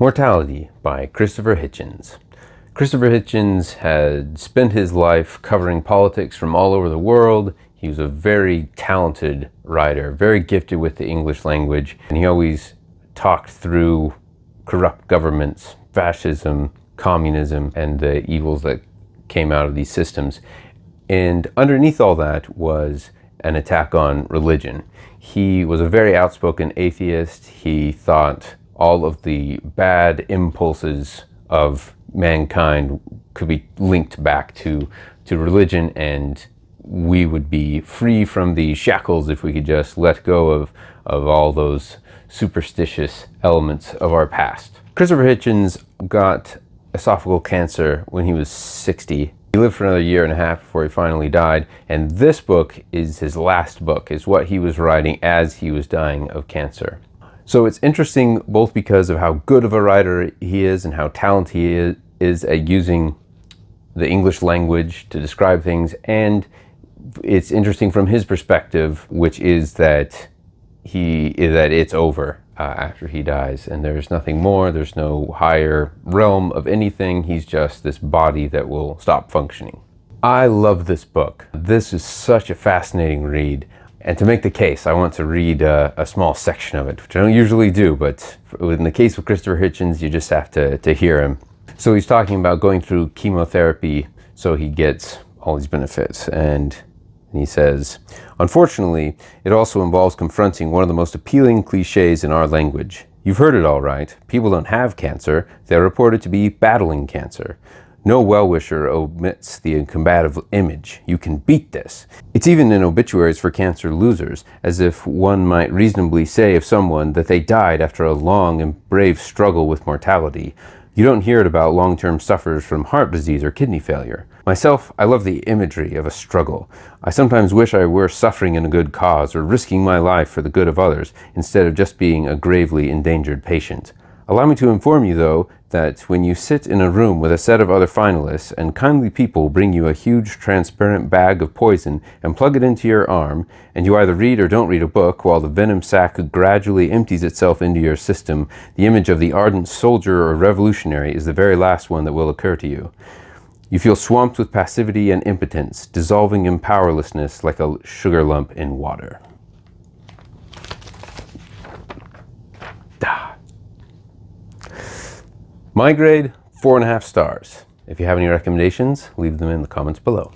Mortality by Christopher Hitchens. Christopher Hitchens had spent his life covering politics from all over the world. He was a very talented writer, very gifted with the English language, and he always talked through corrupt governments, fascism, communism, and the evils that came out of these systems. And underneath all that was an attack on religion. He was a very outspoken atheist. He thought all of the bad impulses of mankind could be linked back to religion, and we would be free from the shackles if we could just let go of all those superstitious elements of our past. Christopher Hitchens got esophageal cancer when he was 60. He lived for another year and a half before he finally died, and this book is his last book. It's what he was writing as he was dying of cancer. So it's interesting both because of how good of a writer he is and how talented he is at using the English language to describe things, and it's interesting from his perspective, which is that it's over after he dies, and there's nothing more. There's no higher realm of anything. He's just this body that will stop functioning. I love this book. This is such a fascinating read. And to make the case, I want to read a small section of it, which I don't usually do, but in the case of Christopher Hitchens, you just have to hear him. So he's talking about going through chemotherapy so he gets all these benefits. And he says, "Unfortunately, it also involves confronting one of the most appealing cliches in our language. You've heard it all right. People don't have cancer. They're reported to be battling cancer. No well-wisher omits the combative image. You can beat this. It's even in obituaries for cancer losers, as if one might reasonably say of someone that they died after a long and brave struggle with mortality. You don't hear it about long-term sufferers from heart disease or kidney failure. Myself, I love the imagery of a struggle. I sometimes wish I were suffering in a good cause or risking my life for the good of others, instead of just being a gravely endangered patient. Allow me to inform you, though, that when you sit in a room with a set of other finalists and kindly people bring you a huge transparent bag of poison and plug it into your arm, and you either read or don't read a book while the venom sac gradually empties itself into your system, the image of the ardent soldier or revolutionary is the very last one that will occur to you. You feel swamped with passivity and impotence, dissolving in powerlessness like a sugar lump in water." My grade, 4.5 stars. If you have any recommendations, leave them in the comments below.